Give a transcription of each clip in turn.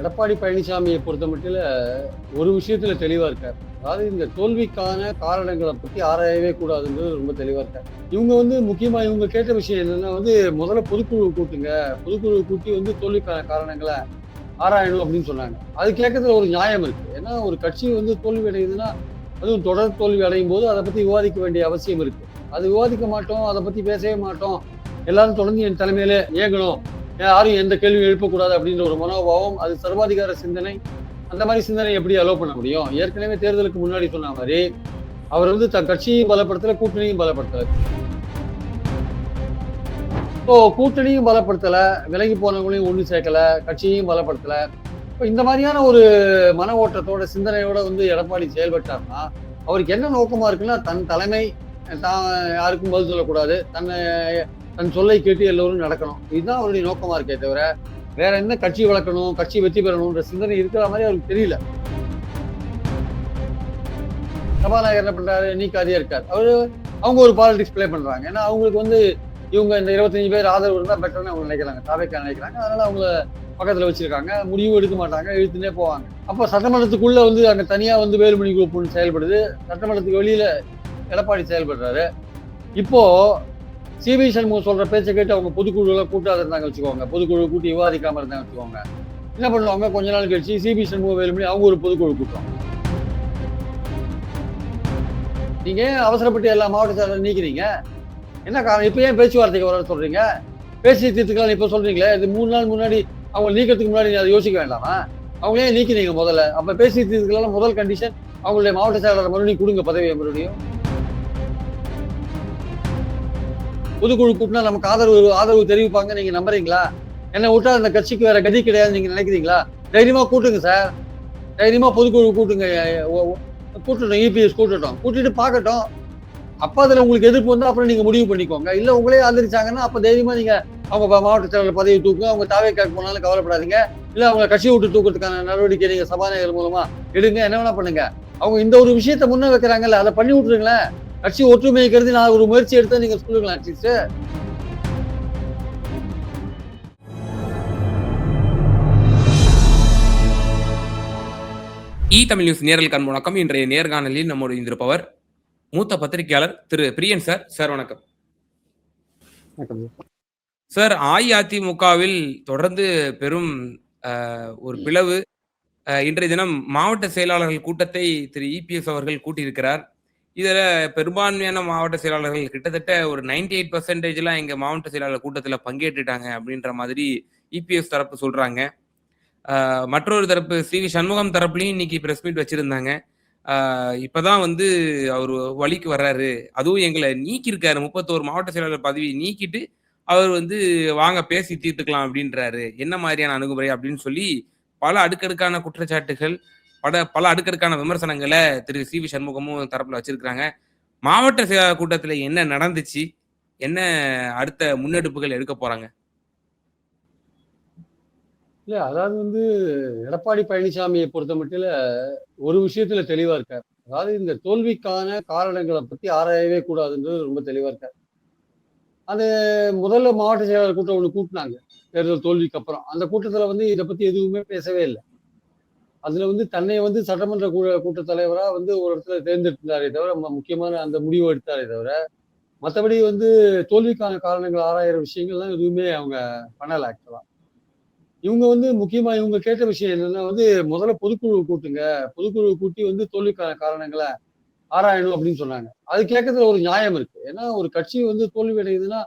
எடப்பாடி பழனிசாமியை பொறுத்தமட்டில ஒரு விஷயத்துல தெளிவா இருக்கார். அதாவது இந்த தோல்விக்கான காரணங்கள பத்தி ஆராயவே கூடாதுன்றது ரொம்ப தெளிவா இருக்கார். இவங்க முக்கியமா இவங்க கேட்ட விஷயம் என்னன்னா முதல்ல பொதுக்குழு கூட்டுங்க. பொதுக்குழு கூட்டி தோல்விக்கான காரணங்கள ஆராயணும் அப்படின்னு சொன்னாங்க. அது கேட்கறதுல ஒரு நியாயம் இருக்கு. ஏன்னா ஒரு கட்சி தோல்வி அடையுதுன்னா, அதுவும் தொடர் தோல்வி அடையும்போது அத பத்தி விவாதிக்க வேண்டிய அவசியம் இருக்கு. அது விவாதிக்க மாட்டோம், அத பத்தி பேசவே மாட்டோம். எல்லாரும் தொடர்ந்து என் தலைமையில இயங்கணும். யாரும் எந்த கேள்வியும் எழுப்பக்கூடாது அப்படின்ற ஒரு மனோபாவம், அது சர்வாதிகார சிந்தனை. அந்த மாரி சிந்தனை எப்படி அலோவ் பண்ண முடியும்? ஏற்கனவே தேர்தலுக்கு முன்னாடி சொன்ன மாரி, அவர் தன் கட்சியையும் பலப்படுத்தல, கூட்டணியும் பலப்படுத்தல. இப்போ கூட்டணியும் பலப்படுத்தல, விலகி போனவங்களையும் ஒண்ணு சேர்க்கல, கட்சியையும் பலப்படுத்தல. இப்ப இந்த மாரியான ஒரு மன ஓட்டத்தோட, சிந்தனையோட எடப்பாடி செயல்பட்டார்னா, அவருக்கு என்ன நோக்கமா இருக்குன்னா, தன் தலைமை தான் யாருக்கும் பதில் சொல்லக்கூடாது. தன் சொல்லை கேட்டு எல்லோரும் நடக்கணும். இதுதான் அவருடைய நோக்கமா இருக்கே தவிர, வேற என்ன கட்சி வளர்க்கணும், கட்சி வெற்றி பெறணும்ன்ற சிந்தனை இருக்கிற மாரி அவருக்கு தெரியல. சபாநாயகர் என்ன பண்றாரு? நீக்காதியா இருக்காரு. அவங்க ஒரு பாலிடிக்ஸ் ப்ளே பண்றாங்க. ஏன்னா அவங்களுக்கு இவங்க இந்த 25 பேர் ஆதரவு இருந்தா பெட்டர்ன்னு அவங்க நினைக்கிறாங்க. தாவேக்கா நினைக்கிறாங்க. அதனால அவங்கள பக்கத்துல வச்சிருக்காங்க. முடிவும் எடுக்க மாட்டாங்க. இழுத்துனே போவாங்க. அப்ப சட்டமன்றத்துக்குள்ள அங்க தனியா வேலுமணி குரூப் ஒண்ணு செயல்படுது. சட்டமன்றத்துக்கு வெளியில எடப்பாடி செயல்படுறாரு. இப்போ சிபி சண்முகம் சொல்ற பேச்சை கேட்டு அவங்க பொதுக்குழுல கூட்டாத இருந்தாங்க வச்சுக்கோங்க. பொதுக்குழு கூட்டி விவாதிக்காம இருந்தாங்க வச்சுக்கோங்க. என்ன பண்ணுவாங்க? கொஞ்ச நாள் கழிச்சு சிபி சண்முகம், வேலுமணி அவங்க ஒரு பொதுக்குழு கூட்டம். நீங்க அவசரப்பட்டு எல்லா மாவட்ட செயலரும் நீக்கிறீங்க. என்ன காரணம்? இப்ப ஏன் பேச்சுவார்த்தைக்கு வர சொல்றீங்க? பேசி தீர்த்துக்கலாம் இப்ப சொல்றீங்களே. இது 3 நாள் முன்னாடி அவங்க நீக்கிறதுக்கு முன்னாடி நீங்க அதை யோசிக்க வேண்டாமா? அவங்க ஏன் நீக்கினீங்க முதல்ல? அப்ப பேசி தீர்த்துக்கலாம் முதல் கண்டிஷன் அவங்களுடைய மாவட்ட செயலாளர் மறுபடியும் கொடுங்க பதவியை மறுபடியும். பொதுக்குழு கூட்டினா நமக்கு ஆதரவு தெரிவிப்பாங்க நீங்க நம்புறீங்களா? என்ன விட்டா அந்த கட்சிக்கு வேற கதி கிடையாது நீங்க நினைக்கிறீங்களா? தைரியமா கூட்டுங்க சார். தைரியமா பொதுக்குழு கூட்டுங்க. கூட்டட்டும், இபிஎஸ் கூட்டட்டும். கூட்டிட்டு பார்க்கட்டும். அப்ப அதுல உங்களுக்கு எதிர்ப்பு வந்தா அப்புறம் நீங்க முடிவு பண்ணிக்கோங்க. இல்ல உங்களே ஆதரிச்சாங்கன்னா அப்ப தைரியமா நீங்க அவங்க மாவட்ட செயலாளர் பதவி தூக்குங்க. அவங்க தாவேக்காக்கு போனாலும் கவலைப்படாதீங்க. இல்ல அவங்க கட்சியை விட்டு தூக்குறதுக்கான நடவடிக்கை நீங்க சபாநாயகர் மூலமா எடுங்க. என்ன வேணா பண்ணுங்க. அவங்க இந்த ஒரு விஷயத்த முன்ன வைக்கிறாங்கல்ல, அதை பண்ணி விட்டுருங்களேன். கட்சி ஒற்றுமையை கருதி நான் ஒரு முயற்சி எடுத்தா நீங்க சொல்லுங்களேன் அட்லீஸ்ட். தமிழ் நியூஸ் நேரல் கண் வணக்கம். இன்றைய நேர்காணலில் நம்மோடு இருந்திருப்பவர் மூத்த பத்திரிகையாளர் திரு பிரியன் சார். சார் வணக்கம். சார், அஇஅதிமுகவில் தொடர்ந்து பெரும் ஒரு பிளவு. இன்றைய தினம் மாவட்ட செயலாளர்கள் கூட்டத்தை திரு இபிஎஸ் அவர்கள் கூட்டியிருக்கிறார். இதுல பெரும்பான்மையான மாவட்ட செயலாளர்கள் கிட்டத்தட்ட ஒரு 98% எங்க மாவட்ட செயலாளர் கூட்டத்துல பங்கேற்றுட்டாங்க அப்படின்ற மாதிரி இபிஎஸ் தரப்பு சொல்றாங்க. மற்றொரு தரப்பு சி.வி. சண்முகம் தரப்புலையும் இன்னைக்கு பிரஸ் மீட் வச்சிருந்தாங்க. இப்பதான் அவர் வழிக்கு வர்றாரு, அதுவும் எங்களை நீக்கியிருக்காரு, 31 மாவட்ட செயலாளர் பதவி நீக்கிட்டு அவர் வாங்க பேசி தீர்த்துக்கலாம் அப்படின்றாரு. என்ன மாதிரியான அணுகுமுறை அப்படின்னு சொல்லி பல அடுக்கடுக்கான குற்றச்சாட்டுகள், பல அடுக்கடுக்கான விமர்சனங்களை திரு சி.வி. சண்முகமும் தரப்புல வச்சிருக்கிறாங்க. மாவட்ட செயலாளர் கூட்டத்துல என்ன நடந்துச்சு, என்ன அடுத்த முன்னெடுப்புகள் எடுக்க போறாங்க? இல்ல அதாவது எடப்பாடி பழனிசாமியை பொறுத்தமட்டில ஒரு விஷயத்துல தெளிவா இருக்கார். அதாவது இந்த தோல்விக்கான காரணங்களை பத்தி ஆராயவே கூடாதுன்றது ரொம்ப தெளிவா இருக்கார். அது முதல்ல மாவட்ட செயலாளர் கூட்டம் ஒண்ணு கூட்டினாங்க தேர்தல் தோல்விக்கு அப்புறம். அந்த கூட்டத்துல இதை பத்தி எதுவுமே பேசவே இல்லை. அதுல தன்னை சட்டமன்ற கூட்டத் தலைவரா ஒரு இடத்துல தேர்ந்தெடுத்தாரே தவிர முக்கியமான அந்த முடிவு எடுத்தாரே தவிர மற்றபடி தோல்விக்கான காரணங்கள் ஆராயிற விஷயங்கள்லாம் எதுவுமே அவங்க பண்ணல ஆக்சுவலா. இவங்க முக்கியமா இவங்க கேட்ட விஷயம் என்னன்னா முதல்ல பொதுக்குழு கூட்டுங்க. பொதுக்குழு கூட்டி தோல்விக்கான காரணங்களை ஆராயணும் அப்படின்னு சொன்னாங்க. அது கேட்கறதுல ஒரு நியாயம் இருக்கு. ஏன்னா ஒரு கட்சி தோல்வி அடையுதுன்னா,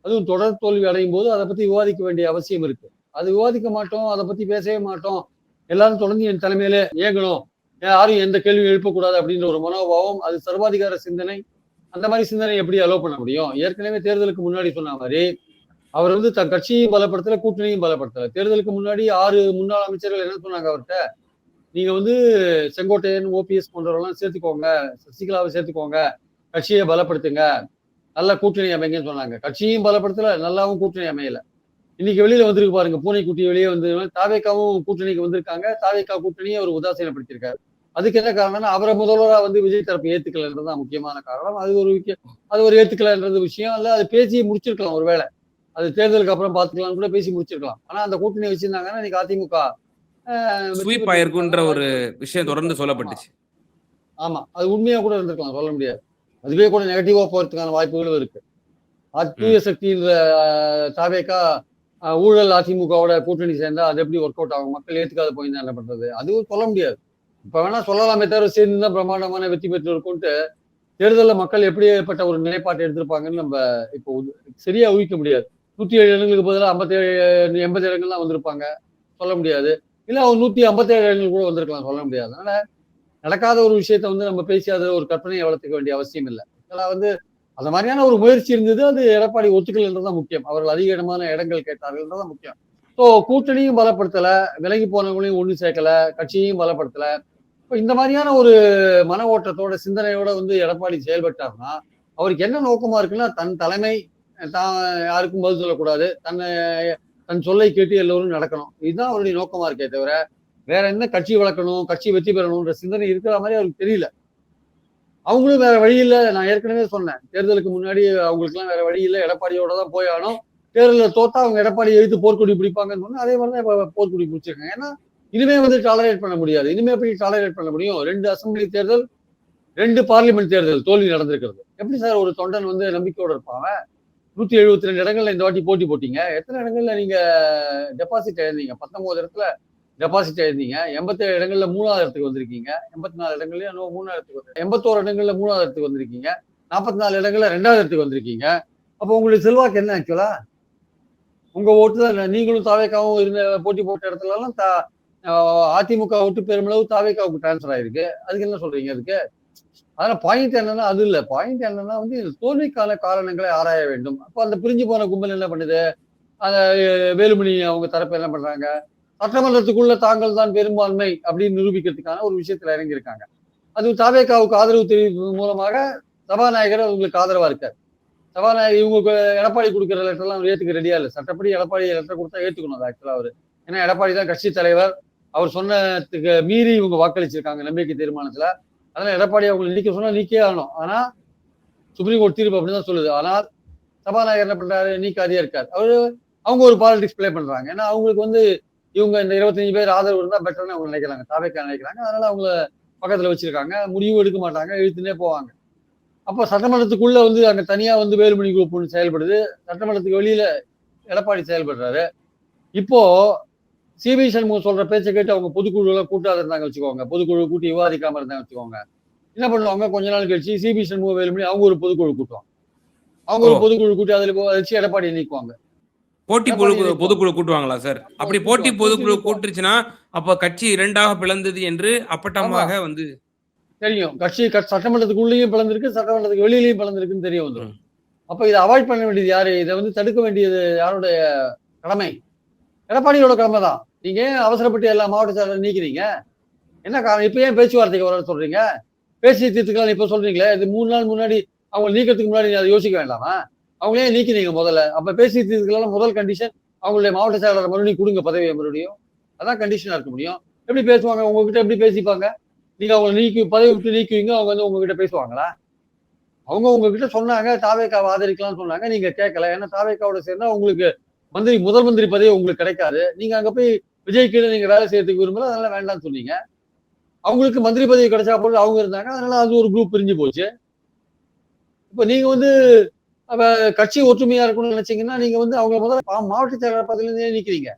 அதுவும் தொடர் தோல்வி அடையும் போது அதை பத்தி விவாதிக்க வேண்டிய அவசியம் இருக்கு. அது விவாதிக்க மாட்டோம், அதை பத்தி பேசவே மாட்டோம். எல்லாரும் தொடர்ந்து என் தலைமையில இயங்கணும். யாரும் எந்த கேள்வியும் எழுப்பக்கூடாது அப்படின்ற ஒரு மனோபாவம், அது சர்வாதிகார சிந்தனை. அந்த மாதிரி சிந்தனை எப்படி அலோவ் பண்ண முடியும்? ஏற்கனவே தேர்தலுக்கு முன்னாடி சொன்ன மாதிரி அவர் தன் கட்சியையும் பலப்படுத்தல, கூட்டணியும் பலப்படுத்தல. தேர்தலுக்கு முன்னாடி 6 முன்னாள் அமைச்சர்கள் என்ன சொன்னாங்க அவர்கிட்ட? நீங்க செங்கோட்டையன், ஓபிஎஸ் போன்றவரெல்லாம் சேர்த்துக்கோங்க, சசிகலாவை சேர்த்துக்கோங்க, கட்சியை பலப்படுத்துங்க, நல்ல கூட்டணி அமைங்கன்னு சொன்னாங்க. கட்சியும் பலப்படுத்தல, நல்லாவும் கூட்டணி அமையல. இன்னைக்கு வெளியில வந்திருக்கு பாருங்க, பூனைக்குட்டி வெளியே தாவேக்காவும் கூட்டணிக்கு வந்திருக்காங்க. தாவேக்கா கூட்டணியை அவர் உதாசீனப்படுத்தியிருக்காரு. அதுக்கு என்ன காரணம்னா அவரை முதல்வரா விஜய் தரப்பு ஏத்துக்கலன்றதுதான் முக்கியமான காரணம். அது ஒரு ஏத்துக்கலன்றது விஷயம் இல்ல. அது பேசி முடிச்சிருக்கலாம் ஒருவேளை. அது தேர்தலுக்கு அப்புறம் பார்த்துக்கலாம்னு கூட பேசி முடிச்சிருக்கலாம். ஆனா அந்த கூட்டணி வச்சிருந்தாங்கன்னா இன்னைக்கு அதிமுக வெற்றி ஸ்வீப் ஆயிருக்குன்ற பெற்றிருக்கிறதுக்கான ஒரு வாய்ப்புகள் விஷயம் இருக்கு. தொடர்ந்து ஆமா, சொல்லப்பட்டுச்சு. ஆமா. அது உண்மையா கூட இருந்திருக்கலாம். சொல்ல முடியாது. அதுவே கூட நெகட்டிவா போறதுக்கான வாய்ப்புகளும் இருக்கு. தூய ம். சக்தின்ற தாவேகா ஊழல் அதிமுகவோட கூட்டணி சேர்ந்தா அது எப்படி ஒர்க் அவுட் ஆகும்? மக்கள் ஏத்துக்காத போயிருந்தா என்ன பண்றது? அதுவும் சொல்ல முடியாது. இப்ப வேணா சொல்லலாமே தவிர சேர்ந்திருந்தா பிரம்மாண்டமான வெற்றி பெற்றிருக்கும்ன்ட்டு, தேர்தல்ல மக்கள் எப்படிப்பட்ட ஒரு நிலைப்பாட்டை எடுத்திருப்பாங்கன்னு நம்ம இப்போ சரியா ஊகிக்க முடியாது. 107 இடங்களுக்கு பதிலா 57 80 இடங்கள் தான் வந்திருப்பாங்க. சொல்ல முடியாது. இல்ல ஒரு 157 இடங்கள் கூட வந்திருக்கலாம். சொல்ல முடியாது. அதனால நடக்காத ஒரு விஷயத்த வந்து நம்ம பேசி அதுல ஒரு கற்பனைய வளர்த்துக்க வேண்டிய அவசியம் இல்ல. ஆனா வந்து அந்த மாதிரியான ஒரு முயற்சி இருந்தது. அது எடப்பாடி ஒத்துக்கலைன்றது தான் முக்கியம். அவர்கள் அதிக இடங்கள் கேட்டார்கள்ன்றது தான் முக்கியம். ஸோ கூட்டணியும் பலப்படுத்தல, விலகி போனவங்களையும் ஒண்ணு சேர்க்கல, கட்சியையும் பலப்படுத்தல. இப்ப இந்த மாதிரியான ஒரு மன ஓட்டத்தோட, சிந்தனையோட வந்து எடப்பாடி செயல்பட்டார்னா, அவருக்கு என்ன நோக்கமா இருக்குன்னா, தன் தலைமை தான் யாருக்கும் பதில் சொல்லக்கூடாது. தன் சொல்லை கேட்டு எல்லோரும் நடக்கணும். இதுதான் அவருடைய நோக்கமா இருக்கே தவிர, வேற என்ன கட்சி வளர்க்கணும், கட்சி வெற்றி பெறணும்ன்ற சிந்தனை இருக்கிற மாரி அவருக்கு தெரியல. அவங்களும் வேற வழி இல்ல. நான் ஏற்கனவே சொன்னேன். தேர்தலுக்கு முன்னாடி அவங்களுக்கெல்லாம் வேற வழி இல்ல. எடப்பாடியோட தான் போய் ஆகணும். தேர்தல்ல தோத்தா அவங்க எடப்பாடிய எதிர்த்து போர்க்கொடி பிடிப்பாங்கன்னு சொன்னா, அதே மாரி தான் இப்ப போர்க்கொடி பிடிச்சிருக்காங்க. ஏன்னா, இனிமே வந்து டாலரேட் பண்ண முடியாது. இனிமே எப்படி டாலரேட் பண்ண முடியும்? 2 அசெம்பிளி தேர்தல், 2 பார்லிமென்ட் தேர்தல் தோல்வி நடந்திருக்கிறது. எப்படி சார் ஒரு தொண்டன் வந்து நம்பிக்கையோட இருப்பான் அவன்? 172 இடங்கள்ல இந்த வாட்டி போட்டி போட்டீங்க. எத்தன இடங்கள்ல நீங்க டெபாசிட் இழந்தீங்க? 19 இடத்துல டெபாசிட் எழுதிங்க. 87 இடங்கள்ல 3வது இடத்துக்கு வந்திருக்கீங்க. 84 இடங்கள்லயும் என்னவோ 3வது இடத்துக்கு 81 இடங்கள்ல 3வது இடத்துக்கு வந்திருக்கீங்க. 44 இடங்கள்ல 2வது இடத்துக்கு வந்திருக்கீங்க. அப்போ உங்களுக்கு செல்வாக்கு என்ன ஆக்சுவலா? உங்க ஓட்டு தான் நீங்களும் தாவேக்காவும் இருந்த போட்டி போட்ட இடத்துலலாம் அதிமுக ஓட்டு பெருமளவு தாவேக்காவுக்கு ட்ரான்ஸ்ஃபர் ஆயிருக்கு. அதுக்கு என்ன சொல்றீங்க அதுக்கு? ஆனா பாயிண்ட் என்னன்னா அது இல்ல. பாயிண்ட் என்னன்னா வந்து இது தோல்விக்கான காரணங்களை ஆராய வேண்டும். அப்ப அந்த பிரிஞ்சு போன கும்பல் என்ன பண்ணுது? அந்த வேலுமணி அவங்க தரப்பு என்ன பண்றாங்க? சட்டமன்றத்துக்குள்ள தாங்கள் தான் பெரும்பான்மை அப்படின்னு நிரூபிக்கிறதுக்கான ஒரு விஷயத்துல இறங்கியிருக்காங்க. அது தாவேகாவுக்கு ஆதரவு தெரிவிப்பதன் மூலமாக சபாநாயகர் அவங்களுக்கு ஆதரவா இருக்காரு. சபாநாயகர் இவங்க எடப்பாடி கொடுக்குற லெட்டர் எல்லாம் ஏத்துக்க ரெடியா இல்ல. சட்டப்படி எடப்பாடி லெட்டர் கொடுத்தா ஏத்துக்கணும் அது ஆக்சுவலா அவரு. ஏன்னா எடப்பாடி தான் கட்சி தலைவர். அவர் சொன்னதுக்கு மீறி இவங்க வாக்களிச்சிருக்காங்க நம்பிக்கை தீர்மானத்துல. அதனால எடப்பாடி அவங்களை நீக்க சொன்னா நீக்கே ஆகணும். ஆனா சுப்ரீம் கோர்ட் தீர்ப்பு அப்படிதான் சொல்லுது. ஆனால் சபாநாயகர் என்ன பண்றாரு? நீக்காதியா இருக்காரு. அவங்க ஒரு பாலிடிக்ஸ் பிளே பண்றாங்க. ஏன்னா அவங்களுக்கு வந்து இவங்க இந்த 25 பேர் ஆதரவு இருந்தா பெட்டர்னு அவங்க நினைக்கிறாங்க. தாவேக்கா நினைக்கிறாங்க. அதனால அவங்கள பக்கத்துல வச்சிருக்காங்க. முடிவும் எடுக்க மாட்டாங்க. இழுத்துனே போவாங்க. அப்ப சட்டமன்றத்துக்குள்ள வந்து அங்க தனியா வந்து வேலுமணி குரூப் ஒன்று செயல்படுது. சட்டமன்றத்துக்கு வெளியில எடப்பாடி செயல்படுறாரு. இப்போ சிபி சண்முகம் சொல்ற பேச்சை கேட்டு அவங்க பொதுக்குழு எல்லாம் கூட்டாத இருந்தாங்க வச்சுக்கோங்க. பொதுக்குழு கூட்டி விவாதிக்காம இருந்தாங்க வச்சுக்கோங்க. என்ன பண்ணுவாங்க? கொஞ்ச நாள் கழிச்சு சிபி சண்முகம் வேலுமணி அவங்க ஒரு பொதுக்குழு கூட்டுவாங்க. அவங்க ஓ! ஒரு பொதுக்குழு கூட்டி அதுல வச்சு எடப்பாடியை நீக்குவாங்க. போட்டி எடப்பாடியை நீக்குவாங்க. பொதுக்குழு கூட்டுவாங்களா சார்? அப்படி போட்டி கூட்டுவாங்க. கூட்டி பொதுக்குழு நீக்குவாங்க. கூட்டுருச்சுன்னா, அப்ப கட்சி 2ஆக பிளந்தது என்று ஆமா. அப்பட்டமாக வந்து தெரியும். சட்டமன்றத்துக்குள்ளேயும் பிளந்திருக்கு, சட்டமன்றத்துக்கு வெளியிலயும் பிளந்திருக்குன்னு தெரிய வந்துரும். ம். அப்ப இத அவாய்ட் பண்ண வேண்டியது யாரு? இத வந்து தடுக்க வேண்டியது யாருடைய கடமை? எடப்பாடியோட கடமை தான். நீங்க ஏன் அவசரப்பட்டு எல்லா மாவட்ட செயலரையும் நீக்கிறீங்க? என்ன காரணம்? இப்ப ஏன் பேச்சுவார்த்தைக்கு வரேன்னு சொல்றீங்க? பேசி தீர்த்துக்கலாம்னு இப்ப சொல்றீங்களே, இது 3 நாள் முன்னாடி அவங்க நீக்கிறதுக்கு முன்னாடி நீங்க அத யோசிக்க வேண்டாமா? அவங்கள ஏன் நீக்கினீங்க முதல்ல? அப்ப பேசி தீர்த்துக்கலாம் முதல் கண்டிஷன் அவங்களுடைய மாவட்ட செயலாளர் மறுபடியும் குடுங்க பதவிய மறுபடியும். அதான் கண்டிஷனா இருக்க முடியும். எப்படி பேசுவாங்க? உங்ககிட்ட எப்படி பேசிப்பாங்க? நீங்க அவங்கள பதவி விட்டு நீக்குவீங்க. அவங்க வந்து உங்ககிட்ட பேசுவாங்களா? அவங்க உங்ககிட்ட சொன்னாங்க, தாவேக்காவ ஆதரிக்கலாம்னு சொன்னாங்க. நீங்க கேட்கல. ஏன்னா தாவேக்காவோட சேர்ந்தா உங்களுக்கு முதல் மந்திரி பதவி உங்களுக்கு கிடைக்காது. நீங்க அங்க போய் விஜய் கீழ நீங்க வேலை செய்யறதுக்கு விரும்பல. அதனால வேண்டாம்னு சொன்னீங்க. அவங்களுக்கு மந்திரி பதவி கிடைச்சா போல அவங்க இருந்தாங்க. அதனால அது ஒரு குரூப் பிரிஞ்சு போச்சு. இப்ப நீங்க வந்து அப்ப கட்சி ஒற்றுமையா இருக்கணும்னு நினைச்சீங்கன்னா, நீங்க வந்து அவங்க முதல்ல மாவட்ட செயலாளர் பதவியிலிருந்து ஏன் நீக்கிறீங்க?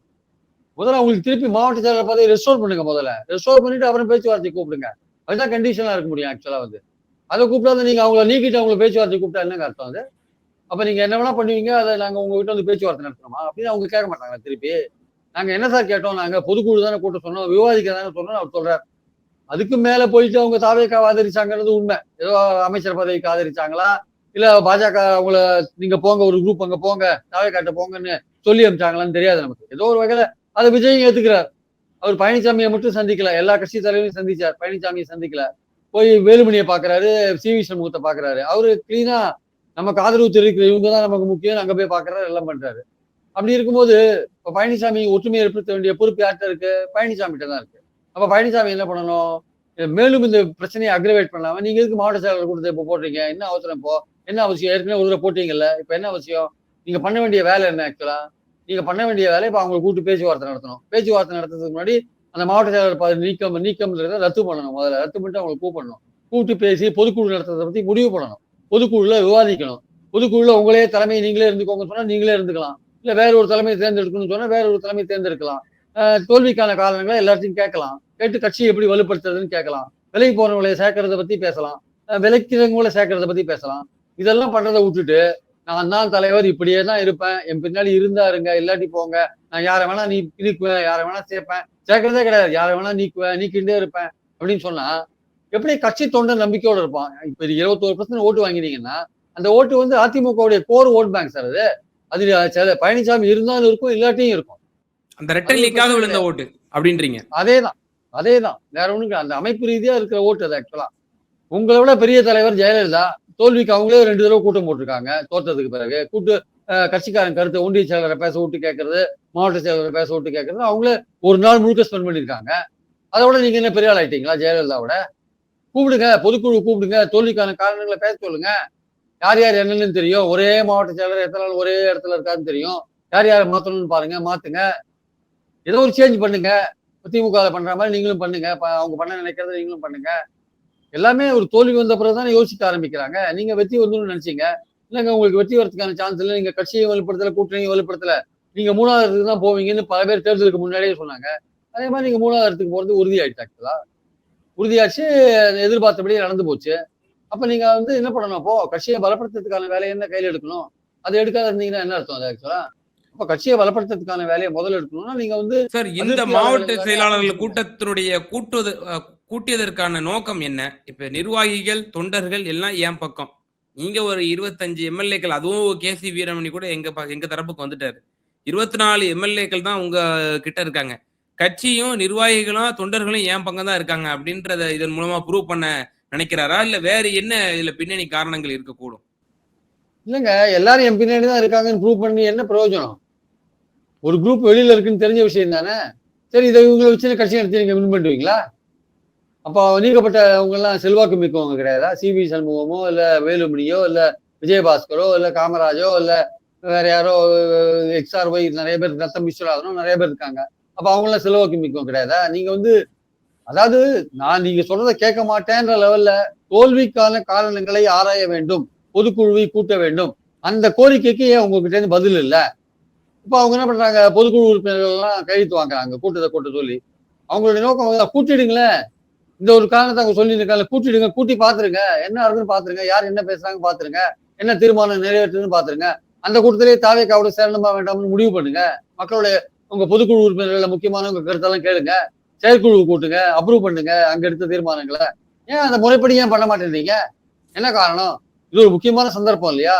முதல்ல அவங்களுக்கு திருப்பி மாவட்ட செயலாளர் பதவியை ரெஸ்டோர் பண்ணுங்க முதல்ல. ரெஸ்டோர் பண்ணிட்டு அப்புறம் பேச்சுவார்த்தைக்கு கூப்பிடுங்க. அதுதான் கண்டிஷனா இருக்க முடியும் ஆக்சுவலா வந்து. அத கூப்பிடாம நீங்க அவங்கள நீக்கிட்டு அவங்கள பேச்சுவார்த்தைக்கு கூப்பிட்டா என்னங்க அர்த்தம் அது? அப்ப நீங்க என்ன வேணா பண்ணுவீங்க. அத நாங்க உங்ககிட்ட வந்து பேச்சுவார்த்தை நடத்தணுமா? அப்படின்னு அவங்க கேட்க மாட்டாங்களா திருப்பி? நாங்க என்ன சார் கேட்டோம்? நாங்க பொதுக்குழு தானே கூட்ட சொன்னோம். விவாதிக்க தானே சொன்னோம்னு அவர் சொல்றாரு. அதுக்கு மேல போயிட்டு அவங்க தாவேக்காவ ஆதரிச்சாங்கன்றது உண்மை. ஏதோ அமைச்சர் பதவிக்கு ஆதரிச்சாங்களா? இல்ல பாஜக அவங்கள நீங்க போங்க ஒரு குரூப் அங்க போங்க. தாவேக்காட்ட போங்கன்னு சொல்லி அனுப்பிச்சாங்களான்னு தெரியாது நமக்கு. ஏதோ ஒரு வகையில அத விஜயும் ஏத்துக்கிறார். அவர் பழனிசாமிய மட்டும் சந்திக்கல. எல்லா கட்சி தலைவரையும் சந்திச்சார். பழனிசாமிய சந்திக்கல. போய் வேலுமணிய பாக்குறாரு. சி.வி. சண்முகத்த பாக்குறாரு. அவரு கிளீனா நமக்கு ஆதரவு தெரிவிக்கிற இவங்க தான் நமக்கு முக்கியம். அங்க போய் பாக்குறாரு. எல்லாம் பண்றாரு. அப்படி இருக்கும்போது இப்ப பழனிசாமி ஒற்றுமையை ஏற்படுத்த வேண்டிய பொறுப்பு யார்கிட்ட இருக்கு? பழனிசாமி கிட்ட தான் இருக்கு. அப்ப பழனிசாமி என்ன பண்ணணும்? மேலும் இந்த பிரச்சனையை அக்ரவேட் பண்ணாம நீங்க எதுக்கு மாவட்ட செயலாளர் கூட்டத்தை இப்ப போடுறீங்க? என்ன அவசரம் இப்போ? என்ன அவசியம்? ஏற்கனவே ஒரு தடவ போட்டீங்கல்ல. இப்ப என்ன அவசியம்? நீங்க பண்ண வேண்டிய வேலை என்ன ஆக்சுவலா? நீங்க பண்ண வேண்டிய வேலை இப்ப அவங்கள கூப்பிட்டு பேச்சுவார்த்தை நடத்தணும். பேச்சுவார்த்தை நடத்துறதுக்கு முன்னாடி அந்த மாவட்ட செயலாளர் நீக்கம்ன்றத ரத்து பண்ணணும். முதல்ல ரத்து பண்ணிட்டு அவங்களை கூப்பிடணும். கூப்பிட்டு பேசி பொதுக்குழு நடத்துறதை பத்தி முடிவு பண்ணணும். பொதுக்குழுல விவாதிக்கணும். பொதுக்குழுல உங்களே தலைமை நீங்களே இருந்துக்கோங்க சொன்னா நீங்களே இருந்துக்கலாம். இல்ல வேற ஒரு தலைமை தேர்ந்தெடுக்கணும்னு சொன்னா வேற ஒரு தலைமை தேர்ந்தெடுக்கலாம். தோல்விக்கான காரணங்களை எல்லாத்தையும் கேட்கலாம். கேட்டு கட்சியை எப்படி வலுப்படுத்துறதுன்னு கேட்கலாம். விலைக்கு போறவங்களை சேர்க்கறத பத்தி பேசலாம். விலைக்கிறவங்களை சேர்க்கறத பத்தி பேசலாம். இதெல்லாம் பண்றதை விட்டுட்டு நான் தான் தலைவர், இப்படியே தான் இருப்பேன், என் பின்னாடி இருந்தாருங்க, இல்லாட்டி போங்க, நான் யாரை வேணா நீக்குவேன், யாரை வேணா சேர்ப்பேன், சேர்க்கறதே கிடையாது, யாரை வேணா நீக்குவேன், நீக்கிட்டே இருப்பேன் அப்படின்னு சொன்னா எப்படி கட்சி தொண்டர் நம்பிக்கையோட இருப்பான்? இப்ப 21% ஓட்டு வாங்கினீங்கன்னா அந்த ஓட்டு வந்து அதிமுகவுடைய கோர் ஓட் பேங்க் சார். அது பழனிசாமி இருந்தாலும் இருக்கும், இல்லாட்டியும் இருக்கும். அந்த ரெட்டை லீக்காக விழுந்த ஓட்டு அப்படின்றீங்க. அதேதான் வேற ஒண்ணுங்க. அந்த அமைப்பு ரீதியா இருக்கிற ஓட்டு அது. ஆக்சுவலா உங்களை விட பெரிய தலைவர் ஜெயலலிதா தோல்விக்கு அவங்களே 2 தடவை கூட்டம் போட்டிருக்காங்க தோற்றதுக்கு பிறகு. கட்சிக்காரன் கருத்தை ஒன்றிய செயலரை பேச விட்டு கேட்கறது, மாவட்ட செயலரை பேச விட்டு கேட்கறது, அவங்களே ஒரு நாள் முழுக்க ஸ்பெண்ட் பண்ணிருக்காங்க. அதோட நீங்க என்ன பெரிய ஆள் ஆயிட்டீங்களா ஜெயலலிதாவோட? கூப்பிடுங்க, பொதுக்குழு கூப்பிடுங்க, தோல்விக்கான காரணங்களை பேச சொல்லுங்க. யார் யார் என்னன்னு தெரியும், ஒரே மாவட்ட செயலர் எத்தனை நாள் ஒரே இடத்துல இருக்காருன்னு தெரியும். யார் யாரை மாத்தணும்னு பாருங்க, மாத்துங்க. ஏதோ ஒரு சேஞ்ச் பண்ணுங்க. திமுக பண்ற மாதிரி நீங்களும் பண்ணுங்க. அவங்க பண்ண நினைக்கிறத நீங்களும் பண்ணுங்க. எல்லாமே ஒரு தோல்வி வந்த பிறகுதான் யோசிக்க ஆரம்பிக்கிறாங்க. நீங்க வெற்றி வந்துன்னு நினைச்சீங்க. இல்லைங்க, உங்களுக்கு வெற்றி வரதுக்கான சான்ஸ் இல்லை. நீங்க கட்சியை வலுப்படுத்தல, கூட்டணியை வலுப்படுத்தல, நீங்க 3வது இடத்துக்கு தான் போவீங்கன்னு பல பேர் தேர்தலுக்கு முன்னாடியே சொன்னாங்க. அதே மாதிரி நீங்க 3வது இடத்துக்கு போறது உறுதியாயிடுச்சு. ஆக்சுவலா உறுதியாச்சு, எதிர்பார்த்தபடி நடந்து போச்சு. அப்ப நீங்க வந்து என்ன பண்ணணும்? அப்போ கட்சியை பலப்படுத்துறதுக்கான வேலையை என்ன கையில எடுக்கணும்? அதை எடுக்காத இருந்தீங்கன்னா என்ன அர்த்தம்? அது ஆக்சுவலா அப்ப கட்சியை பலப்படுத்துறதுக்கான வேலையை முதல்ல எடுக்கணும்னா நீங்க வந்து சார், இந்த மாவட்ட செயலாளர்கள் கூட்டத்தினுடைய கூட்டியதற்கான நோக்கம் என்ன? இப்ப நிர்வாகிகள் தொண்டர்கள் எல்லாம் என் பக்கம். நீங்க ஒரு 25 எம்எல்ஏக்கள், அதுவும் கேசி வீரமணி கூட எங்க தரப்புக்கு வந்துட்டாரு. 24 எம்எல்ஏக்கள் தான் உங்க கிட்ட இருக்காங்க. கட்சியும் நிர்வாகிகளும் தொண்டர்களும் என் பக்கம் தான் இருக்காங்க அப்படின்றத இதன் மூலமா ப்ரூவ் பண்ண நினைக்கிறாரா? இல்ல வேற என்ன இதுல பின்னணி காரணங்கள் இருக்கக்கூடும்? இல்லைங்க, எல்லாரும் என் பின்னாடி தான் இருக்காங்கன்னு ப்ரூவ் பண்ணி என்ன பிரயோஜனம்? ஒரு குரூப் வெளியில இருக்குன்னு தெரிஞ்ச விஷயம் தானே. சரி, இதை இவங்களை வச்சு கட்சி நடத்தி நீங்க வின் பண்ணுவீங்களா? அப்போ நீக்கப்பட்டவங்க எல்லாம் செல்வாக்கு மிக்கவங்க கிடையாதா? சிவி சண்முகமோ இல்ல வேலுமணியோ இல்ல விஜயபாஸ்கரோ இல்ல காமராஜோ இல்ல வேற யாரோ XRY நிறைய பேர், ரத்தம் விஸ்வநாதனோ நிறைய பேர் இருக்காங்க. அப்ப அவங்க எல்லாம் செல்வாக்கு மிக்கவங்க கிடையாதா? நீங்க வந்து அதாவது நான் நீங்க சொல்றதை கேட்க மாட்டேன்ற லெவல்ல தோல்விக்கான காரணங்களை ஆராய வேண்டும், பொதுக்குழுவை கூட்ட வேண்டும். அந்த கோரிக்கைக்கு ஏன் உங்ககிட்ட இருந்து பதில் இல்லை? இப்ப அவங்க என்ன பண்றாங்க? பொதுக்குழு உறுப்பினர்கள் எல்லாம் கையெழுத்து வாங்குறாங்க கூட்டத்தை கூட்ட சொல்லி. அவங்களுடைய நோக்கம் கூட்டிடுங்களேன். இந்த ஒரு காரணத்தை அவங்க சொல்லி இருக்காங்க, கூட்டிடுங்க, கூட்டி பாத்துருங்க, என்ன ஆகுதுன்னு பாத்துருங்க, யார் என்ன பேசுறாங்க பாத்துருங்க, என்ன தீர்மானம் நிறைவேற்றுதுன்னு பாத்துருங்க. அந்த கூட்டத்திலேயே தாவேக்காவோட சேரணுமா வேண்டாம்னு முடிவு பண்ணுங்க. மக்களுடைய உங்க பொதுக்குழு உறுப்பினர்கள் முக்கியமான உங்க கருத்தெல்லாம் கேளுங்க, செயற்குழு கூட்டுங்க, அப்ரூவ் பண்ணுங்க அங்க எடுத்த தீர்மானங்களை. ஏன் அந்த முறைப்படி ஏன் பண்ண மாட்டேன்றீங்க? என்ன காரணம்? இது ஒரு முக்கியமான சந்தர்ப்பம் இல்லையா?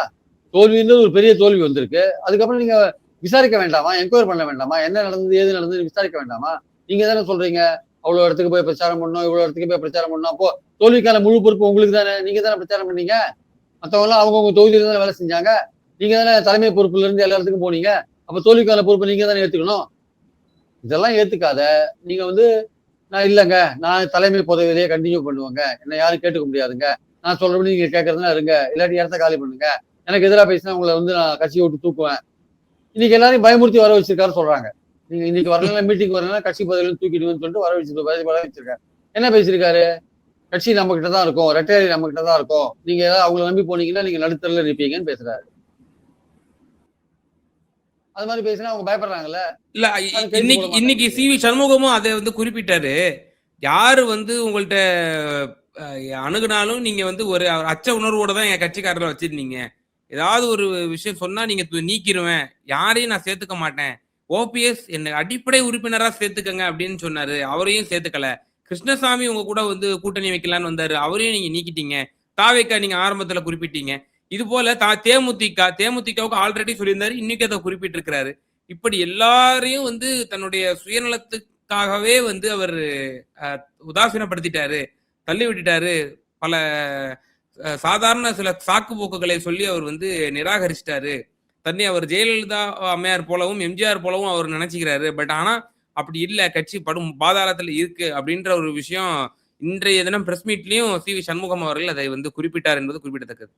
தோல்வின்றது ஒரு பெரிய தோல்வி வந்திருக்கு. அதுக்கப்புறம் நீங்க விசாரிக்க வேண்டாமா? என்கொயர் பண்ண வேண்டாமா? என்ன நடந்தது, ஏது நடந்தது விசாரிக்க வேண்டாமா? நீங்க தானே சொல்றீங்க அவ்வளவு இடத்துக்கு போய் பிரச்சாரம் பண்ணணும், இவ்வளவு இடத்துக்கு போய் பிரச்சாரம் பண்ணணும். அப்போ தோல்விக்கான முழு பொறுப்பு உங்களுக்கு தானே. நீங்க தானே பிரச்சாரம் பண்ணீங்க. மற்றவங்க எல்லாம் அவங்கவுங்க தொகுதியில தானே வேலை செஞ்சாங்க. நீங்க தானே தலைமை பொறுப்புல இருந்து எல்லா இடத்துக்கும் போனீங்க. அப்ப தோல்விக்கான பொறுப்பு நீங்க தானே ஏத்துக்கணும். இதெல்லாம் ஏத்துக்காத நீங்க வந்து நான் இல்லைங்க, நான் தலைமை பதவியிலேயே கண்டினியூ பண்ணுவாங்க, என்ன யாரும் கேட்டுக்க முடியாதுங்க, நான் சொல்றபடி நீங்க கேட்கறதுனா இருங்க, இல்லாட்டி இடத்த காலி பண்ணுங்க, எனக்கு எதிராக பேசினா உங்களை வந்து நான் கட்சியை விட்டு தூக்குவேன். இன்னைக்கு எல்லாரையும் பயமுறுத்தி வர வச்சிருக்காரு சொல்றாங்க. நீங்க இன்னைக்கு வரலாம், மீட்டிங் வரலாம், கட்சி பதவியில தூக்கிடுவேன்னு சொல்லிட்டு வர வச்சிருக்காரு. என்ன பேசியிருக்காரு? கட்சி நம்ம கிட்ட தான் இருக்கும், ரெட்டையாரி நம்ம கிட்ட தான் இருக்கும், நீங்க ஏதாவது அவங்களை நம்பி போனீங்கன்னா நீங்க நடுத்தரில் நிற்பீங்கன்னு பேசுறாரு. அது மாதிரி பேசினா அவங்க பயப்படுறாங்கல்ல. இல்ல, இன்னைக்கு சிவி சண்முகமும் அதை வந்து குறிப்பிட்டாரு. யாரு வந்து உங்கள்ட்ட அணுகுனாலும் நீங்க வந்து ஒரு அச்ச உணர்வோட தான் என் கட்சிக்காரரை வச்சிருந்தீங்க. ஏதாவது ஒரு விஷயம் சொன்னா நீங்க நீக்கிருவேன், யாரையும் நான் சேர்த்துக்க மாட்டேன். ஓபிஎஸ் என்ன அடிப்படை உறுப்பினரா சேர்த்துக்கங்க அப்படின்னு சொன்னாரு, அவரையும் சேர்த்துக்கல. கிருஷ்ணசாமி உங்க கூட வந்து கூட்டணி வைக்கலான்னு வந்தாரு, அவரையும் நீங்க நீக்கிட்டீங்க. தாவேக்கா நீங்க ஆரம்பத்துல குறிப்பிட்டீங்க. இது போல தேமுதிகவுக்கு ஆல்ரெடி சொல்லியிருந்தாரு, இன்னைக்கு அதை குறிப்பிட்டிருக்கிறாரு. இப்படி எல்லாரையும் வந்து தன்னுடைய சுயநலத்துக்காகவே வந்து அவர் உதாசீனப்படுத்திட்டாரு, தள்ளி விட்டுட்டாரு. பல சாதாரண சில சாக்கு போக்குகளை சொல்லி அவர் வந்து நிராகரிச்சிட்டாரு. தன்னை அவர் ஜெயலலிதா அம்மையார் போலவும் எம்ஜிஆர் போலவும் அவர் நினைச்சுக்கிறாரு. பட் ஆனா அப்படி இல்ல, கட்சி படும் பாதாளத்துல இருக்கு அப்படின்ற ஒரு விஷயம் இன்றைய தினம் பிரஸ் மீட்லயும் சிவி சண்முகம் அவர்கள் அதை வந்து குறிப்பிட்டார் என்பது குறிப்பிடத்தக்கது.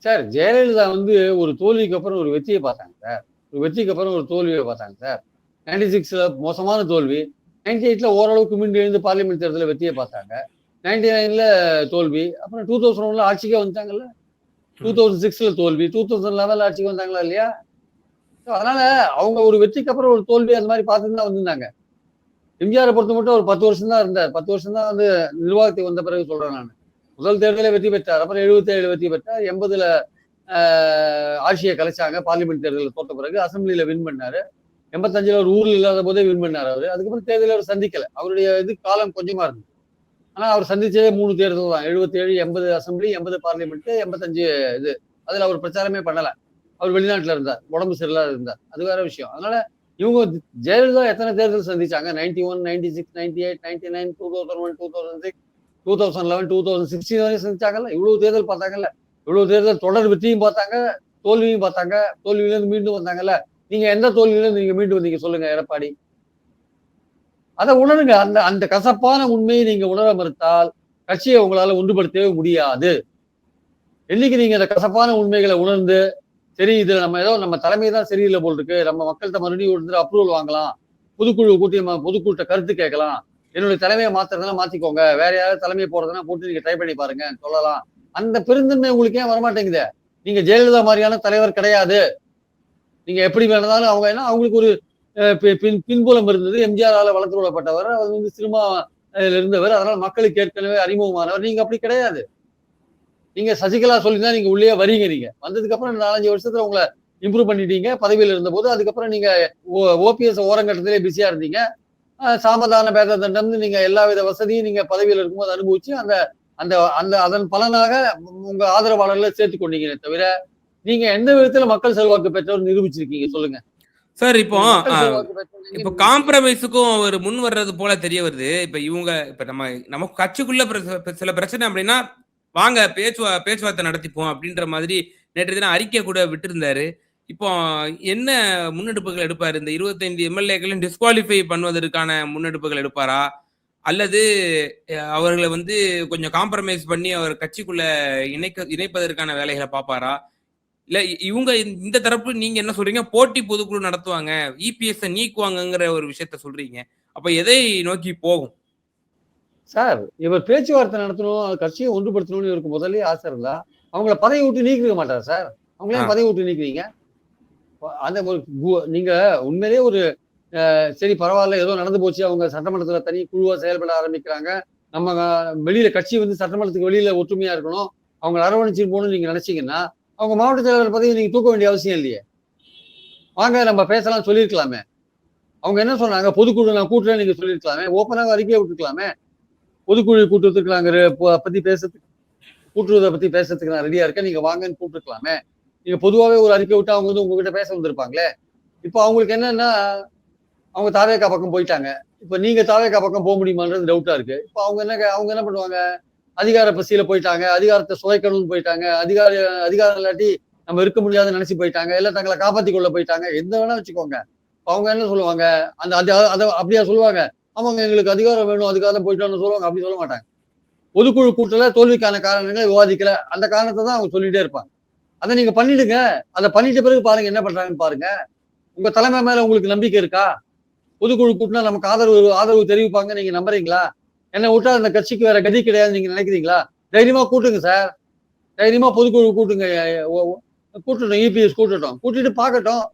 சார், ஜெயலலிதா வந்து ஒரு தோல்விக்கு அப்புறம் ஒரு வெற்றியை பார்த்தாங்க சார். ஒரு வெற்றிக்கு அப்புறம் ஒரு தோல்வியை பார்த்தாங்க சார். 96ல மோசமான தோல்வி. 98ல ஓரளவுக்கு மீண்டு எழுந்து பார்லிமெண்ட் தேர்தலில் வெற்றியை பார்த்தாங்க. 99ல தோல்வி. அப்புறம் 2001ல ஆட்சிக்கே வந்துட்டாங்கல்ல. 2006ல தோல்வி. 2011ல ஆட்சிக்கு வந்தாங்களா இல்லையா? அதனால அவங்க ஒரு வெற்றிக்கு அப்புறம் ஒரு தோல்வி அந்த மாதிரி பார்த்துட்டு தான் வந்திருந்தாங்க. எம்ஜிஆரை பொறுத்த மட்டும் ஒரு 10 வருஷம் தான் இருந்தார். 10 வருஷம் தான் வந்து நிர்வாகத்துக்கு வந்த பிறகு சொல்றேன் நான். முதல் தேர்தலே வெற்றி பெற்றார். அப்புறம் 77 வெற்றி பெற்றார். 80ல ஆட்சியை கலைச்சாங்க. பார்லிமெண்ட் தேர்தலில் தோத்த பிறகு அசம்பிளியில வின் பண்ணாரு. 85ல ஒரு ஊர்ல இல்லாத போதே வின் பண்ணாரு அவரு. அதுக்கப்புறம் தேர்தலில் அவர் சந்திக்கல. அவருடைய இது காலம் கொஞ்சமா இருந்தது. ஆனா அவர் சந்திச்சதே 3 தேர்தல் தான். 77, 80 அசம்பிளி, 80 பார்லிமெண்ட், 85 இது. அதுல அவர் பிரச்சாரமே பண்ணல. அவர் வெளிநாட்டுல இருந்தார். உடம்பு சரியில்லாத இருந்தார். அது வேற விஷயம். அதனால இவங்க ஜெயலலிதா எத்தனை தேர்தல் சந்திச்சாங்க? 91, 96, 98, 99, 2001, 2006, 2011, 2016 வரையும் சந்திச்சாங்கல்ல. இவ்வளவு தேர்தல் பார்த்தாங்கல்ல. இவ்வளவு தேர்தல் தொடர் வெற்றியும் பார்த்தாங்க, தோல்வியும் பார்த்தாங்க. தோல்வியில இருந்து மீண்டும் வந்தாங்கல்ல. நீங்க எந்த தோல்வியில இருந்து நீங்க மீண்டு வந்தீங்க சொல்லுங்க எடப்பாடி? அதை உணருங்க. அந்த அந்த கசப்பான உண்மையை நீங்க உணர மறுத்தால் கட்சியை உங்களால ஒன்றுபடுத்தவே முடியாது. என்னைக்கு நீங்க அந்த கசப்பான உண்மைகளை உணர்ந்து, சரி இதுல நம்ம ஏதோ நம்ம தலைமை தான் சரியில்லை போல் இருக்கு, நம்ம மக்கள்கிட்ட மறுபடியும் ஒரு அப்ரூவல் வாங்கலாம், பொதுக்குழு கூட்டி பொதுக்கூட்ட கருத்து கேட்கலாம், என்னுடைய தலைமையை மாத்துறதுனா மாத்திக்கோங்க, வேற யாராவது தலைமையை போறதுன்னா போட்டு நீங்க ட்ரை பண்ணி பாருங்க சொல்லலாம். அந்த பெருந்தன்மை உங்களுக்கு ஏன் வரமாட்டேங்குது? நீங்க ஜெயலலிதா மாதிரியான தலைவர் கிடையாது. நீங்க எப்படி வேணாலும் அவங்க என்ன அவங்களுக்கு ஒரு பின்புலம் இருந்தது. எம்ஜிஆரால வளர்த்து விடப்பட்டவர். அவர் வந்து சினிமா இருந்தவர். அதனால மக்களுக்கு ஏற்கனவே அறிமுகமானவர். நீங்க அப்படி கிடையாது. நீங்க சசிகலா சொல்லிதான் நீங்க உள்ளே வரீங்க. நீங்க வந்ததுக்கு அப்புறம் 4-5 வருஷத்துல உங்களை இம்ப்ரூவ் பண்ணிட்டீங்க பதவியில் இருந்த போது. அதுக்கப்புறம் நீங்க ஓபிஎஸ் ஓரங்கட்டத்திலே பிஸியா இருந்தீங்க. சாமதான பேத தண்டம்னு நீங்க எல்லா வித வசதியும் நீங்க பதவியில் இருக்கும்போது அனுபவிச்சு அந்த அந்த அந்த அதன் பலனாக உங்க ஆதரவாளர்களை சேர்த்துக் கொண்டீங்க தவிர நீங்க எந்த விதத்துல மக்கள் செல்வாக்கு பெற்றவர் நிரூபிச்சிருக்கீங்க சொல்லுங்க. சார் இப்போ காம்ப்ரமைஸுக்கும் அவர் முன் வர்றது போல தெரிய வருது. இப்ப நம்ம கட்சிக்குள்ள சில பிரச்சனை அப்படின்னா வாங்க பேச்சுவார்த்தை நடத்திப்போம் அப்படின்ற மாதிரி நேற்று தினம் அறிக்கை கூட விட்டிருந்தாரு. இப்போ என்ன முன்னெடுப்புகள் எடுப்பாரு? இந்த 25 எம்எல்ஏக்களையும் டிஸ்குவாலிஃபை பண்ணுவதற்கான முன்னெடுப்புகள் எடுப்பாரா? அல்லது அவர்களை வந்து கொஞ்சம் காம்ப்ரமைஸ் பண்ணி அவர் கட்சிக்குள்ள இணைப்பதற்கான வேலைகளை பார்ப்பாரா? இல்ல இவங்க இந்த தரப்பு நீங்க என்ன சொல்றீங்க? போட்டி பொதுக்குழு நடத்துவாங்க, இபிஎஸ் நீக்குவாங்கங்கிற ஒரு விஷயத்த சொல்றீங்க. அப்ப எதை நோக்கி போகும்? சார் இவர் பேச்சுவார்த்தை நடத்தணும், கட்சியை ஒன்றுபடுத்தணும்னு இவருக்கு முதல்ல ஆசை இருந்தா அவங்கள பதவி விட்டு நீக்கிக்க மாட்டார் சார். அவங்களே பதவி விட்டு நீக்குவீங்க? அந்த நீங்க உண்மையிலேயே ஒரு சரி பரவாயில்ல ஏதோ நடந்து போச்சு, அவங்க சட்டமன்றத்துல தனி குழுவா செயல்பட ஆரம்பிக்கிறாங்க, நம்ம வெளியில கட்சி வந்து சட்டமன்றத்துக்கு வெளியில ஒற்றுமையா இருக்கணும், அவங்க அரவணைச்சு போகணும்னு நீங்க நினைச்சீங்கன்னா அவங்க மாவட்ட செயலாளர் பதவி நீங்க தூக்க வேண்டிய அவசியம் இல்லையே. வாங்க நம்ம பேசலாம் சொல்லியிருக்கலாமே. அவங்க என்ன சொன்னாங்க? பொதுக்குழு நான் கூட்டுறேன் நீங்க சொல்லியிருக்கலாமே. ஓப்பனாக அறிக்கையை விட்டுருக்கலாமே. பொதுக்குழு கூட்டத்துக்கு நாங்க பத்தி பேசுறதுக்கு கூட்டுறதை பத்தி பேசுறதுக்கு நான் ரெடியா இருக்கேன், நீங்க வாங்கன்னு கூப்பிட்டுருக்கலாமே. நீங்க பொதுவாகவே ஒரு அறிக்கை விட்டு அவங்க வந்து உங்ககிட்ட பேச வந்திருப்பாங்களே. இப்போ அவங்களுக்கு என்னன்னா அவங்க தாவேகா பக்கம் போயிட்டாங்க. இப்ப நீங்க தாவேகா பக்கம் போக முடியுமான்றது டவுட்டா இருக்கு. இப்ப அவங்க என்ன பண்ணுவாங்க? அதிகார பசியில போயிட்டாங்க, அதிகாரத்தை சுவைக்கணும்னு போயிட்டாங்க, அதிகாரம் இல்லாட்டி நம்ம இருக்க முடியாதுன்னு நினைச்சு போயிட்டாங்க, எல்லாம் தங்களை காப்பாத்தி கொள்ள போயிட்டாங்க, எந்த வேணா வச்சுக்கோங்க. அவங்க என்ன சொல்லுவாங்க? அந்த அதை அப்படியா சொல்லுவாங்க? ஆமாங்க எங்களுக்கு அதிகாரம் வேணும், அதுக்காக தான் போயிட்டோம்னு சொல்லுவாங்க. அப்படி சொல்ல மாட்டாங்க. பொதுக்குழு கூட்டல தோல்விக்கான காரணங்களை விவாதிக்கல, அந்த காரணத்தை தான் அவங்க சொல்லிட்டே இருப்பாங்க. அதை நீங்க பண்ணிடுங்க. அதை பண்ணிட்ட பிறகு பாருங்க என்ன பண்றாங்கன்னு பாருங்க. உங்க தலைமை மேல உங்களுக்கு நம்பிக்கை இருக்கா? பொதுக்குழு கூட்டினா நமக்கு ஆதரவு தெரிவிப்பாங்க நீங்க நம்புறீங்களா? என்னை விட்டா அந்த கட்சிக்கு வேற கதி கிடையாது நீங்க நினைக்கிறீங்களா? தைரியமா கூட்டுங்க சார். தைரியமா பொதுக்குழு கூட்டுங்க. கூட்டட்டும், இபிஎஸ் கூட்டட்டும், கூட்டிட்டு பார்க்கட்டும்.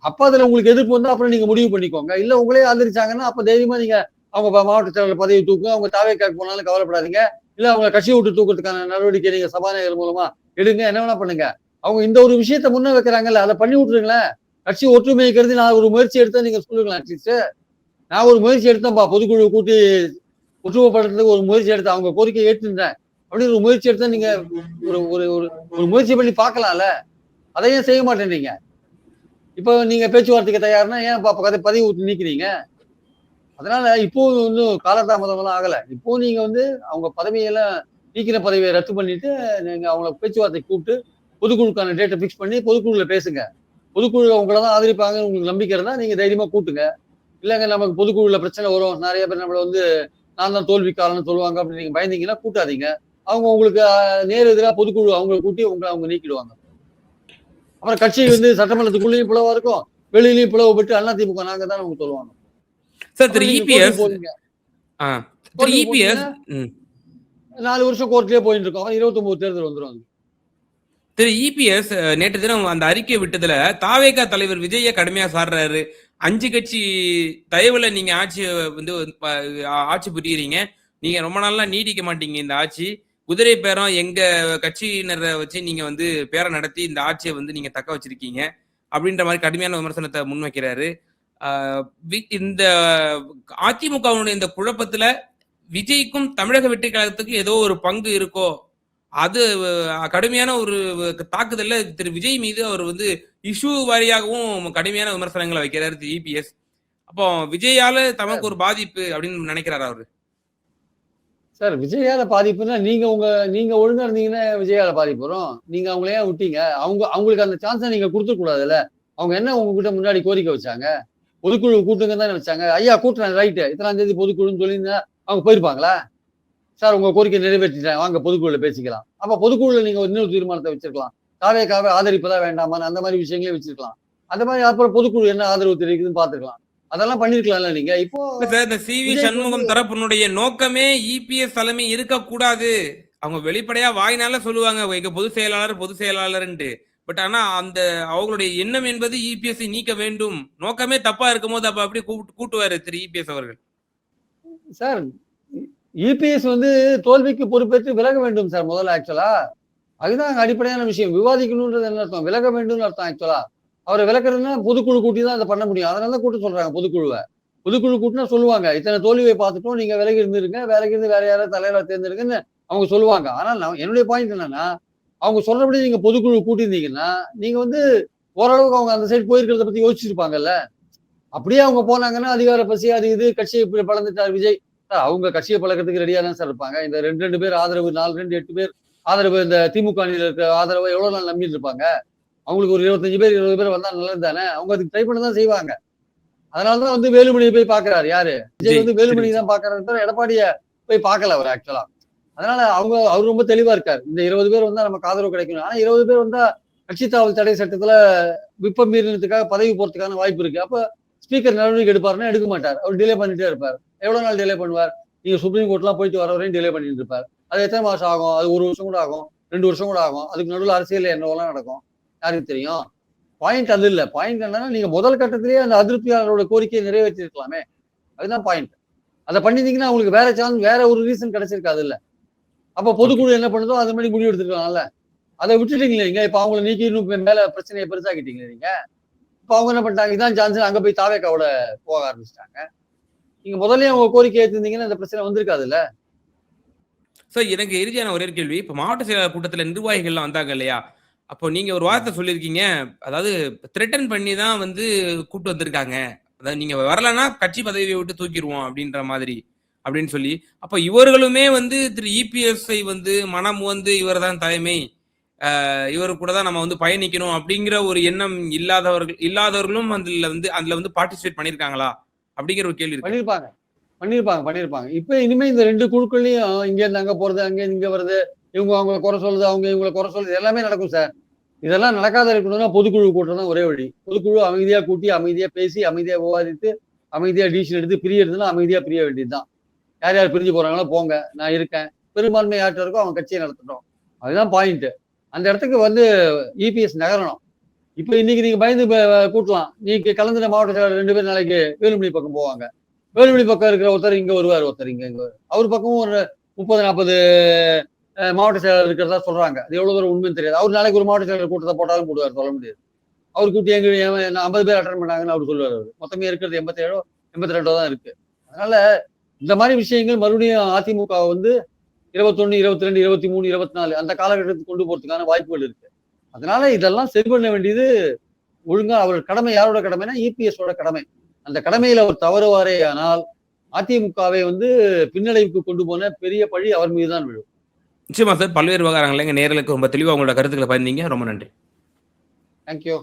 அப்ப அதுல உங்களுக்கு எதிர்ப்பு வந்தா அப்புறம் நீங்க முடிவு பண்ணிக்கோங்க. இல்ல உங்களே ஆதரிச்சாங்கன்னா அப்ப தைரியமா நீங்க அவங்க மாவட்ட செயலாளர் பதவி தூக்குங்க. அவங்க தாவேக்காக்கு போனாலும் கவலைப்படாதீங்க. இல்ல அவங்க கட்சியை விட்டு தூக்கிறதுக்கான நடவடிக்கை நீங்க சபாநாயகர் மூலமா எடுங்க. என்ன வேணா பண்ணுங்க. அவங்க இந்த ஒரு விஷயத்த முன்ன வைக்கிறாங்கல்ல, அதை பண்ணி விட்டுருங்களேன். கட்சி ஒற்றுமை கருதி நான் ஒரு முயற்சி எடுத்தேன் நீங்க சொல்லுங்களேன். அட்லீஸ்ட் நான் ஒரு முயற்சி எடுத்தேன்ப்பா, பொதுக்குழு கூட்டி ஒற்றுமைப்படுறதுக்கு ஒரு முயற்சி எடுத்தேன், அவங்க கோரிக்கை ஏற்றுட்டேன் அப்படின்னு ஒரு முயற்சி எடுத்தா நீங்க ஒரு ஒரு ஒரு முயற்சி பண்ணி பார்க்கலாம்ல. அதையும் செய்ய மாட்டேன்றீங்க. இப்போ நீங்க பேச்சுவார்த்தைக்கு தயார்னா ஏன் பதவி விட்டு நீக்கிறீங்க? அதனால இப்போ இன்னும் காலதாமதம் எல்லாம் ஆகல. இப்போ நீங்க வந்து அவங்க பதவியெல்லாம் நீக்கிற பதவியை ரத்து பண்ணிட்டு நீங்க அவங்கள பேச்சுவார்த்தை கூப்பிட்டு பொதுக்குழுக்கான டேட்டை பிக்ஸ் பண்ணி பொதுக்குழுல பேசுங்க. பொதுக்குழு உங்களை தான் ஆதரிப்பாங்கன்னு உங்களுக்கு நம்பிக்கை இருந்தா நீங்க தைரியமா கூட்டுங்க. இல்லைங்க நமக்கு பொதுக்குழுல பிரச்சனை வரும், நிறைய பேர் நம்மள வந்து நான் தான் தோல்விக்காரன்னு சொல்லுவாங்க அப்படின்னு நீங்க பயந்தீங்கன்னா கூட்டாதீங்க. அவங்க உங்களுக்கு நேர் எதிராக பொதுக்குழு அவங்களை கூட்டி அவங்க நீக்கிடுவாங்க. அப்புறம் கட்சி வந்து சட்டமன்றத்துக்குள்ளேயும் பிளவா இருக்கும், வெளியிலையும் பிளவுபட்டு அதிமுக நாங்க தான் அவங்க சொல்லுவாங்க. சார் திரு அப்புறம் நீங்க கோர்ட்டுக்கு இபிஎஸ் போவீங்க. திரு கோர்ட்டுக்கு இபிஎஸ் போனீங்கன்னா 4 வருஷம் கோர்ட்லயே போயிட்டு இருக்கோம். 29 தேர்தல் வந்துரும். திரு இபிஎஸ் நேற்று தினம் அந்த அறிக்கை விட்டதுல தாவேகா தலைவர் விஜய கடுமையா சாடுறாரு. 5 கட்சி தயவுல நீங்க வந்து ஆட்சி புரியுறீங்க. நீங்க ரொம்ப நாளா நீடிக்க மாட்டீங்க இந்த ஆட்சி. குதிரை பேரம் எங்க கட்சியினரை வச்சு நீங்க வந்து பேரம் நடத்தி இந்த ஆட்சியை வந்து நீங்க தக்க வச்சிருக்கீங்க அப்படின்ற மாதிரி கடுமையான விமர்சனத்தை முன்வைக்கிறாரு. இந்த அதிமுகவுடைய இந்த குழப்பத்துல விஜய்க்கும் தமிழக வெற்றி கழகத்துக்கு ஏதோ ஒரு பங்கு இருக்கோ, அது கடுமையான ஒரு தாக்குதல்ல திரு விஜய் மீது அவர் வந்து இஷ்யூ வாரியாகவும் கடுமையான விமர்சனங்களை வைக்கிறாரு திரு இபிஎஸ். அப்போ விஜயால தமக்கு ஒரு பாதிப்பு அப்படின்னு நினைக்கிறாரா அவரு? சார் விஜயால பாதிப்புன்னா நீங்க ஒழுங்கா இருந்தீங்கன்னா விஜயால பாதிப்பு வரும். நீங்க அவங்கள ஏன் விட்டீங்க? அவங்களுக்கு அந்த சான்ஸை நீங்க கொடுத்துக்க கூடாதுல்ல. அவங்க என்ன உங்ககிட்ட முன்னாடி கோரிக்கை வச்சாங்க? பொதுக்குழு கூட்டுங்க தானே வச்சாங்க. ஐயா கூட்டுறேன் ரைட்டு. இத்தனாம் தேதி பொதுக்குழுன்னு சொல்லியிருந்தா அவங்க போயிருப்பாங்களா? சார் உங்க கோரிக்கை நிறைவேற்றிட்டேன் வாங்க பொதுக்குழுல பேசிக்கலாம். அப்ப பொதுக்குழுல நீங்க இன்னொரு தீர்மானத்தை வச்சிருக்கலாம். தாவேகாவை ஆதரிப்பதா வேண்டாமான்னு அந்த மாதிரி விஷயங்களே வச்சிருக்கலாம். அந்த மாதிரி அப்புறம் பொதுக்குழு என்ன ஆதரவு தெரிவிக்குதுன்னு பாத்துக்கலாம். அதெல்லாம் பண்ணிருக்கலாம்ல நீங்க. இப்போ இந்த சி.வி. சண்முகம் தரப்பினுடைய நோக்கமே இபிஎஸ் தலைமை இருக்கக்கூடாது. அவங்க வெளிப்படையா வாய்னால சொல்லுவாங்க எங்க பொதுச் செயலாளர்ன்ட்டு. பட் ஆனா அந்த அவங்களுடைய எண்ணம் என்பது இபிஎஸ் நீக்க வேண்டும். நோக்கமே தப்பா இருக்கும் போது அப்ப அப்படியே கூட்டுவாரு திரு இபிஎஸ் அவர்கள். சார் இபிஎஸ் வந்து தோல்விக்கு பொறுப்பேற்று விலக வேண்டும் சார் முதல்ல ஆக்சுவலா. அதுதான் அடிப்படையான விஷயம். விவாதிக்கணும்ன்றது என்ன அர்த்தம்? விலக வேண்டும்னு அர்த்தம் ஆக்சுவலா. அவரை விளக்குறதுன்னா பொதுக்குழு கூட்டி தான் அதை பண்ண முடியும். அதனால தான் கூட்ட சொல்றாங்க பொதுக்குழுவை. பொதுக்குழு கூட்டினா சொல்லுவாங்க இத்தனை தோல்வியை பார்த்துட்டோம், நீங்க விலகி இருந்திருங்க, விலகி இருந்து வேற யாராவது தலைவரை தேர்ந்தெடுங்கன்னு அவங்க சொல்லுவாங்க. ஆனால் என்னுடைய பாயிண்ட் என்னன்னா, அவங்க சொல்றபடி நீங்க பொதுக்குழு கூட்டியிருந்தீங்கன்னா நீங்க வந்து ஓரளவுக்கு அவங்க அந்த சைடு போயிருக்கிறத பத்தி யோசிச்சிருப்பாங்கல்ல. அப்படியே அவங்க போனாங்கன்னா அதிகார பசி அது இது கட்சியை பலந்துட்டார் விஜய். அவங்க கட்சியை பழக்கிறதுக்கு ரெடியா தான் சார் இருப்பாங்க. இந்த 2 பேர் ஆதரவு 4 8 பேர் ஆதரவு இந்த திமுக அணியில் இருக்கிற ஆதரவை எவ்வளவு நாள் நம்பிட்டு இருப்பாங்க? அவங்களுக்கு ஒரு 25 பேர் 20 பேர் வந்தா நல்லது தானே. அவங்க அதுக்கு ட்ரை பண்ண தான் செய்வாங்க. அதனாலதான் வந்து வேலுமணியை போய் பாக்குறாரு. யாரு? விஜய் வந்து வேலுமணி தான் பாக்குறாரு, எடப்பாடிய போய் பார்க்கல அவர் ஆக்சுவலா. அதனால அவர் ரொம்ப தெளிவா இருக்காரு. இந்த 20 பேர் வந்தா நமக்கு ஆதரவு கிடைக்கணும். ஆனா 20 பேர் வந்தா கட்சி தாவல் தடை சட்டத்துல விப்ப மீறினதுக்காக பதவி போறதுக்கான வாய்ப்பு இருக்கு. அப்ப ஸ்பீக்கர் நடவடிக்கை எடுப்பாருன்னா எடுக்க மாட்டார். அவர் டிலே பண்ணிட்டே இருப்பார். எவ்வளவு நாள் டிலே பண்ணுவார்? நீங்க சுப்ரீம் கோர்ட்லாம் போயிட்டு வர வரையும் டிலே பண்ணிட்டு இருப்பார். அது எத்தனை மாசம் ஆகும்? அது 1 வருஷம் கூட ஆகும், 2 வருஷம் கூட ஆகும். அதுக்கு நடுவில் அரசியல் என்னவெல்லாம் நடக்கும் யாருக்கு தெரியும்? பாயிண்ட் அது இல்ல. பாயிண்ட் என்னன்னா நீங்க முதல் கட்டத்திலேயே அந்த அதிருப்தியாளரோட கோரிக்கையை நிறைவேற்றிருக்கலாமே. அதுதான் பாயிண்ட். அதை பண்ணிருந்தீங்கன்னா அவங்களுக்கு வேற சான்ஸ், வேற ஒரு ரீசன் கிடைச்சிருக்காது இல்ல. அப்ப பொதுக்குழு என்ன பண்ணுதோ அது மாதிரி முடிவு எடுத்துக்கலாம்ல. அதை விட்டுட்டீங்களே நீங்க. இப்ப அவங்களை நீக்கி இன்னும் மேல பிரச்சனையை பெருசாக்கிட்டீங்க நீங்க. இப்ப அவங்க என்ன பண்ணிட்டாங்க? இதான் சான்ஸ், அங்க போய் தாவேக்காவோட போக ஆரம்பிச்சிட்டாங்க. நீங்க முதல்ல உங்க கோரிக்கை ஏற்றிருந்தீங்கன்னா இந்த பிரச்சனை வந்திருக்காது இல்ல. சார் எனக்கு இறுதியான ஒரே கேள்வி. இப்ப மாவட்ட செயலாளர் கூட்டத்துல நிர்வாகிகள்லாம் வந்தாங்க இல்லையா? அப்போ நீங்க ஒரு வார்த்தை சொல்லியிருக்கீங்க. அதாவது த்ரெட்டன் பண்ணி தான் வந்து கூட்டு வந்திருக்காங்க. அதாவது நீங்க வரலன்னா கட்சி பதவியை விட்டு தூக்கிடுவோம் அப்படின்ற மாதிரி அப்படின்னு சொல்லி. அப்ப இவர்களுமே வந்து திரு இபிஎஸ்ஐ வந்து மனம் வந்து இவர் தான் தலைமை, இவர் கூட தான் நம்ம வந்து பயணிக்கணும் அப்படிங்கிற ஒரு எண்ணம் இல்லாதவர்களும் அதுல வந்து பார்ட்டிசிபேட் பண்ணிருக்காங்களா அப்படிங்கிற ஒரு கேள்வி இருக்கு. பண்ணிருப்பாங்க. இப்ப இனிமே இந்த 2 குழுக்கள்லயும் இங்க இருந்து அங்க போறது, அங்க இங்க வருது, இவங்க அவங்களை குறை சொல்லுது, அவங்க இவங்களை குறை சொல்லுது, எல்லாமே நடக்கும் சார். இதெல்லாம் நடக்காத இருக்கணும்னா பொதுக்குழு கூட்டம் தான் ஒரே வழி. பொதுக்குழு அமைதியா கூட்டி, அமைதியா பேசி, அமைதியா விவாதித்து, அமைதியா டிசிஷன் எடுத்து பிரியறதுன்னா அமைதியா பிரிய வேண்டியதுதான். யார் யார் பிரிஞ்சு போறாங்களோ போங்க, நான் இருக்கேன். பெரும்பான்மை யார்கிட்ட இருக்கோ அவங்க கட்சியை நடத்தட்டும். அதுதான் பாயிண்ட். அந்த இடத்துக்கு வந்து இபிஎஸ் நகரணும். இப்ப இன்னைக்கு நீங்க பயந்து கூட்டலாம். நீங்க கலந்துட்ட மாவட்ட செயலாளர் 2 பேர் நாளைக்கு வேலுமணி பக்கம் போவாங்க. வேலுமணி பக்கம் இருக்கிற ஒருத்தர் இங்க வருவார், ஒருத்தர் இங்க வருவார். அவர் பக்கமும் ஒரு 30 40 மாவட்ட செயலாளர் இருக்கிறதா சொல்றாங்க. அது எவ்வளவு தூரம் உண்மைன்னு தெரியாது. அவர் நாளைக்கு ஒரு மாவட்ட செயலாளர் கூட்டத்தை போட்டாலும் போடுவார், சொல்ல முடியாது. அவர் கூட்டி எங்க 50 பேர் அட்டன் பண்ணாங்கன்னு அவர் சொல்லுவார். அவர் மொத்தமே இருக்கிறது 87 82 தான் இருக்கு. அதனால இந்த மாதிரி விஷயங்கள் மறுபடியும் அதிமுக வந்து 21 22 23 24 அந்த காலகட்டத்துக்கு கொண்டு போறதுக்கான வாய்ப்புகள் இருக்கு. அதனால இதெல்லாம் சரி பண்ண வேண்டியது ஒழுங்கா அவர் கடமை. யாரோட கடமைனா இபிஎஸோட கடமை. அந்த கடமையில அவர் தவறுவாரே ஆனால் அதிமுகவை வந்து பின்னடைவுக்கு கொண்டு போன பெரிய பழி அவர் மீதுதான் விழும். நிச்சயமா சார். பல்வேறு விவகாரங்கள் எங்க நேயர்களுக்கு ரொம்ப தெளிவா உங்களோட கருத்துக்களை பதிந்தீங்க. ரொம்ப நன்றி. தேங்க்யூ.